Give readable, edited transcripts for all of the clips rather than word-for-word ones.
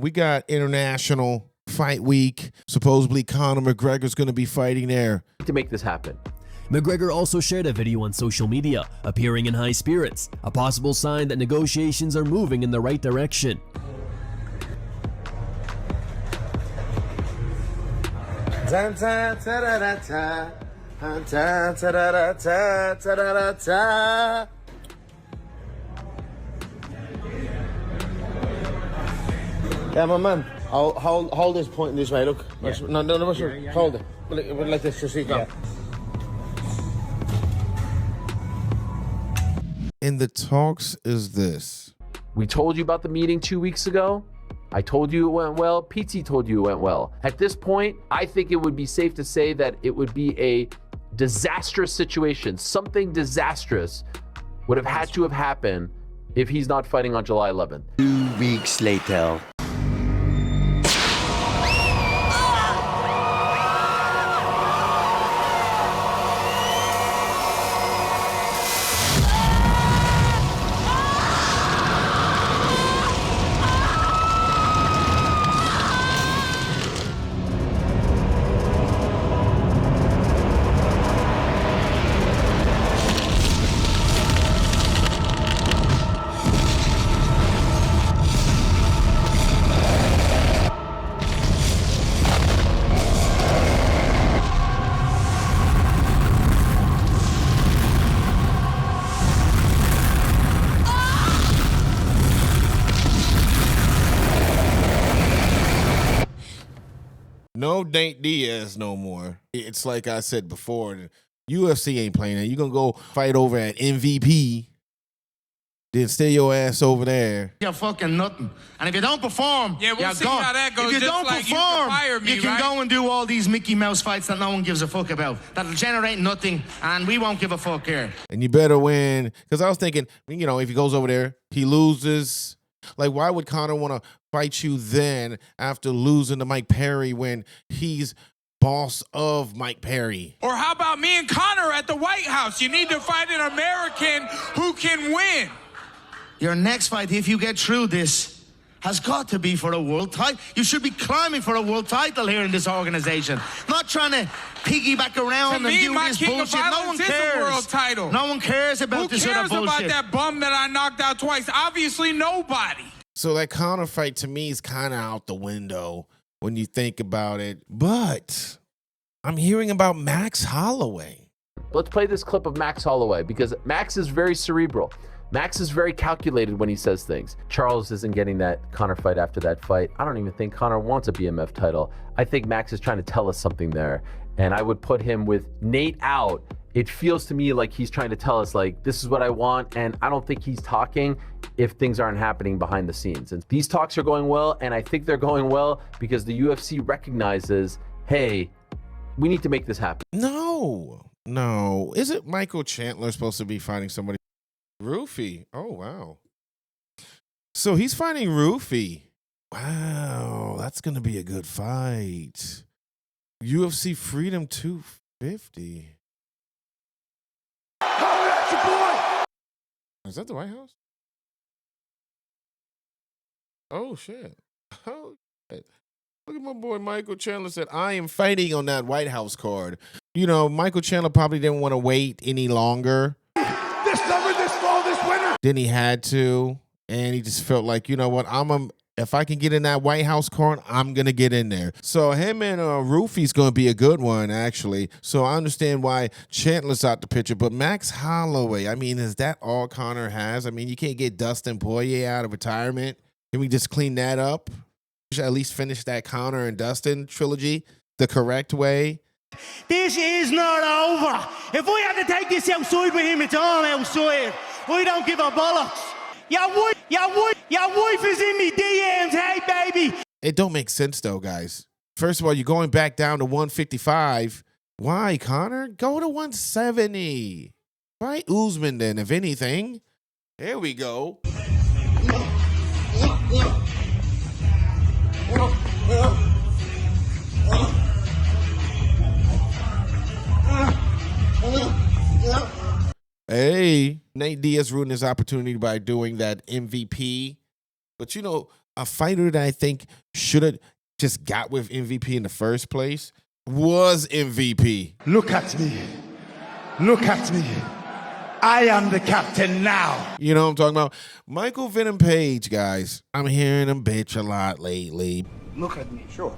We got International Fight Week. Supposedly Conor McGregor's going to be fighting there. To make this happen. McGregor also shared a video on social media, appearing in high spirits, a possible sign that negotiations are moving in the right direction. Yeah, my man. Hold this point this way. Look. Yeah. No, sure. Hold it. Like this. Just see. Yeah. In the talks is this. We told you about the meeting 2 weeks ago. I told you it went well. PT told you it went well. At this point, I think it would be safe to say that it would be a disastrous situation. Something disastrous would have had to have happened if he's not fighting on July 11th. 2 weeks later. No Nate Diaz no more. It's like I said before, UFC ain't playing that. You're going to go fight over at MVP, then stay your ass over there. You're fucking nothing. And if you don't perform, yeah, we'll you're see gone. how that goes. If you don't like perform, you can go and do all these Mickey Mouse fights that no one gives a fuck about. That'll generate nothing, and we won't give a fuck here. And you better win. Because I was thinking, you know, if he goes over there, he loses. Like, why would Conor want to fight you then after losing to Mike Perry when he's boss of Mike Perry? Or how about me and Conor at the White House? You need to fight an American who can win. Your next fight, if you get through this, has got to be for a world title. You should be climbing for a world title here in this organization. Not trying to piggyback around and do this bullshit. No one cares. A world title. No one cares about this other bullshit. Who cares about that bum that I knocked out twice? Obviously nobody. So that Conor fight to me is kind of out the window when you think about it. But I'm hearing about Max Holloway. Let's play this clip of Max Holloway because Max is very cerebral. Max is very calculated when he says things. Charles isn't getting that Conor fight after that fight. I don't even think Conor wants a BMF title. I think Max is trying to tell us something there. And I would put him with Nate out. It feels to me like he's trying to tell us, like, this is what I want. And I don't think he's talking if things aren't happening behind the scenes. And these talks are going well. And I think they're going well because the UFC recognizes, hey, we need to make this happen. No. Isn't Michael Chandler supposed to be fighting somebody? Rufy. Oh, wow. So he's fighting Rufy. Wow, that's going to be a good fight. UFC Freedom 250. Oh, that's your boy! Is that the White House? Oh, shit. Oh, shit. Look at my boy Michael Chandler said, I am fighting on that White House card. You know, Michael Chandler probably didn't want to wait any longer. This summer, this fall, this winter. Then he had to, and he just felt like, you know what, if I can get in that White House card, I'm going to get in there. So him and Rufy's going to be a good one, actually. So I understand why Chandler's out the picture. But Max Holloway, I mean, is that all Conor has? I mean, you can't get Dustin Poirier out of retirement. Can we just clean that up? We should at least finish that Conor and Dustin trilogy the correct way. This is not over. If we have to take this outside with him, it's all outside. We don't give a bollocks. Your wife is in me DMs, hey baby. It don't make sense though, guys. First of all, you're going back down to 155. Why, Conor? Go to 170. Fight Usman then, if anything. There we go. Hey, Nate Diaz ruined his opportunity by doing that MVP. But, you know, a fighter that I think should have just got with MVP in the first place was MVP. Look at me. Look at me. I am the captain now. You know what I'm talking about? Michael Venom Page, guys. I'm hearing him bitch a lot lately. Look at me, sure.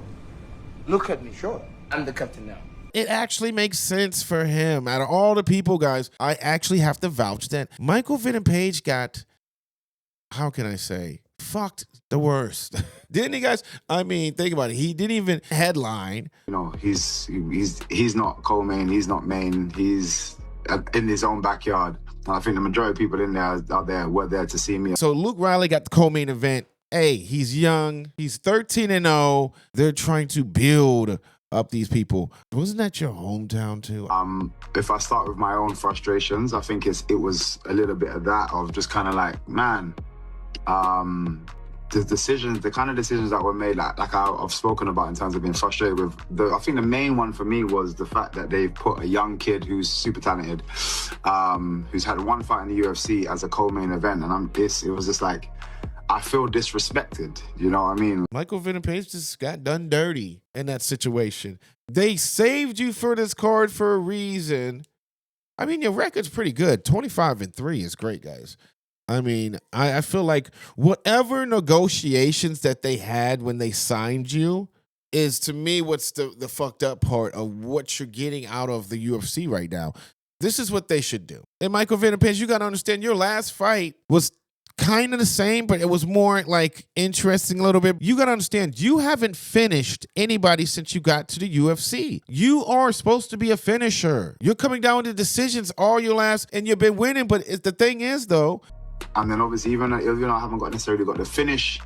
Look at me, sure. I'm the captain now. It actually makes sense for him. Out of all the people, guys, I actually have to vouch that Michael Venom Page got, how can I say, fucked the worst. Didn't he, guys? I mean, think about it. He didn't even headline. You know, he's not co-main, he's not main, he's in his own backyard. And I think the majority of people in there were there to see me. So Luke Riley got the co-main event. Hey, he's young. He's 13-0. They're trying to build up these people. Wasn't that your hometown too? If I start with my own frustrations, I think it was a little bit of that, of just kind of like, man, the kind of decisions that were made, like I've spoken about in terms of being frustrated with, I think the main one for me was the fact that they've put a young kid who's super talented, who's had one fight in the UFC as a co-main event, and it was just like, I feel disrespected, you know what I mean? Michael Venom Page just got done dirty in that situation. They saved you for this card for a reason. I mean, your record's pretty good. 25-3 is great, guys. I mean, I feel like whatever negotiations that they had when they signed you is, to me, what's the fucked up part of what you're getting out of the UFC right now. This is what they should do. And Michael Venom Page, you got to understand, your last fight was kind of the same, but it was more like interesting a little bit. You got to understand, you haven't finished anybody since you got to the UFC. You are supposed to be a finisher. You're coming down to decisions all your last, and you've been winning. But the thing is, though, and then obviously, even though I haven't necessarily got the finish,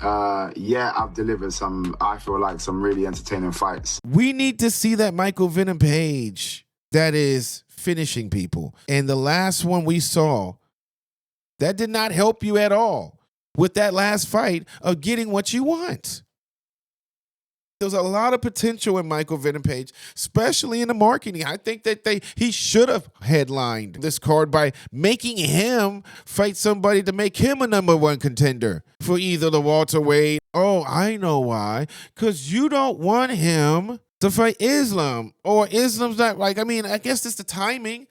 I've delivered I feel like some really entertaining fights. We need to see that Michael Venom Page that is finishing people. And the last one we saw, that did not help you at all with that last fight of getting what you want. There's a lot of potential in Michael Venom Page, especially in the marketing. I think that he should have headlined this card by making him fight somebody to make him a #1 contender for either the welterweight. Oh, I know why. Because you don't want him to fight Islam, or Islam's not like, I mean, I guess it's the timing.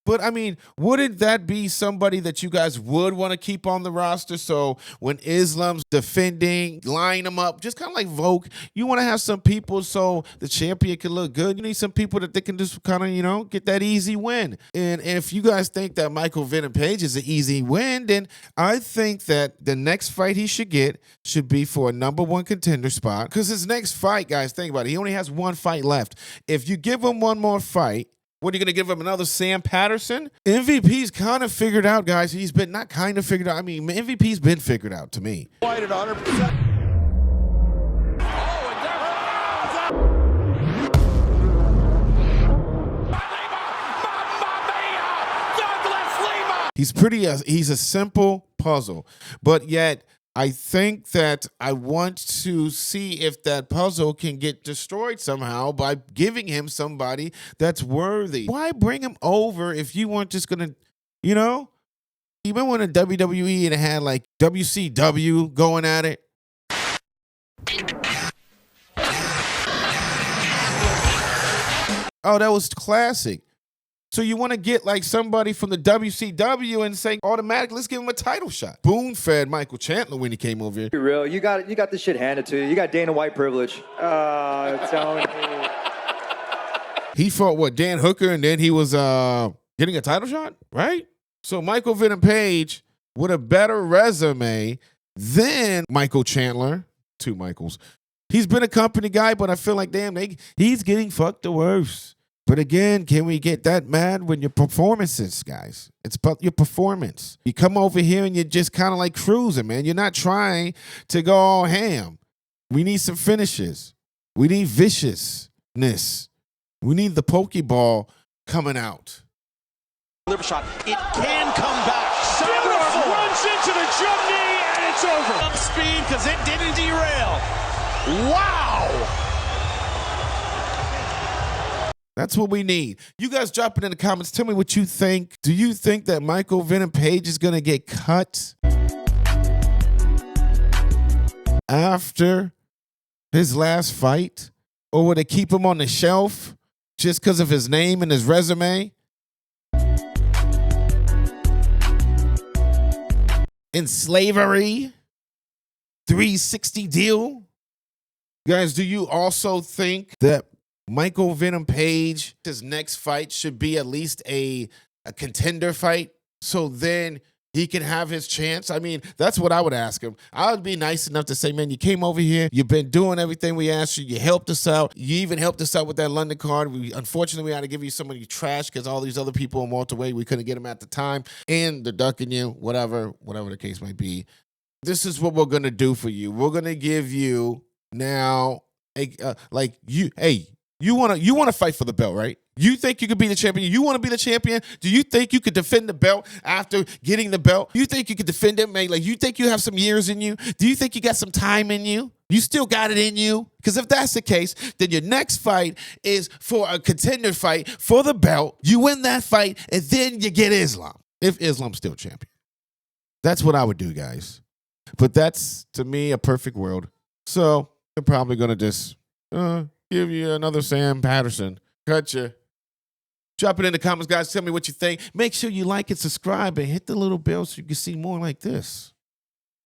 But, I mean, wouldn't that be somebody that you guys would want to keep on the roster? So when Islam's defending, line them up, just kind of like Volk, you want to have some people so the champion can look good. You need some people that they can just kind of, get that easy win. And if you guys think that Michael Venom Page is an easy win, then I think that the next fight he should get should be for a #1 contender spot. Because his next fight, guys, think about it, he only has one fight left. If you give him one more fight, what, are you going to give him another Sam Patterson? MVP's kind of figured out, guys. He's been not kind of figured out. I mean, MVP's been figured out to me. Quite at 100%. He's a simple puzzle, but yet I think that I want to see if that puzzle can get destroyed somehow by giving him somebody that's worthy. Why bring him over if you weren't just going to, even when a WWE and it had like WCW going at it? Oh, that was classic. So you want to get like somebody from the WCW and say automatically, let's give him a title shot. Boone fed Michael Chandler when he came over here. Be real, you got this shit handed to you. You got Dana White privilege. Telling me. He fought Dan Hooker, and then he was getting a title shot, right? So Michael Venom Page with a better resume than Michael Chandler, two Michaels. He's been a company guy, but I feel like he's getting fucked the worst. But again, can we get that mad when your performances, guys? It's about your performance. You come over here and you're just kind of like cruising, man. You're not trying to go all ham. We need some finishes. We need viciousness. We need the Pokeball coming out. Liver shot. It can come back. Beautiful. Runs into the jump knee and it's over. Up speed because it didn't derail. Wow. That's what we need. You guys drop it in the comments. Tell me what you think. Do you think that Michael Venom Page is going to get cut? after his last fight? Or would they keep him on the shelf just because of his name and his resume? In slavery? 360 deal? Guys, do you also think that Michael Venom Page, his next fight should be at least a contender fight? So then he can have his chance. I mean, that's what I would ask him. I would be nice enough to say, man, you came over here. You've been doing everything we asked you. You helped us out. You even helped us out with that London card. Unfortunately, we had to give you somebody trash because all these other people in welterweight, we couldn't get them at the time. And they're ducking you, whatever the case might be. This is what we're going to do for you. We're going to give you now, you want to fight for the belt, right? You think you could be the champion? You want to be the champion? Do you think you could defend the belt after getting the belt? You think you could defend it, man? Like, you think you have some years in you? Do you think you got some time in you? You still got it in you? Because if that's the case, then your next fight is for a contender fight for the belt. You win that fight, and then you get Islam, if Islam's still champion. That's what I would do, guys. But that's, to me, a perfect world. So they're probably going to just give you another Sam Patterson. Cut you. Drop it in the comments, guys. Tell me what you think. Make sure you like and subscribe and hit the little bell so you can see more like this.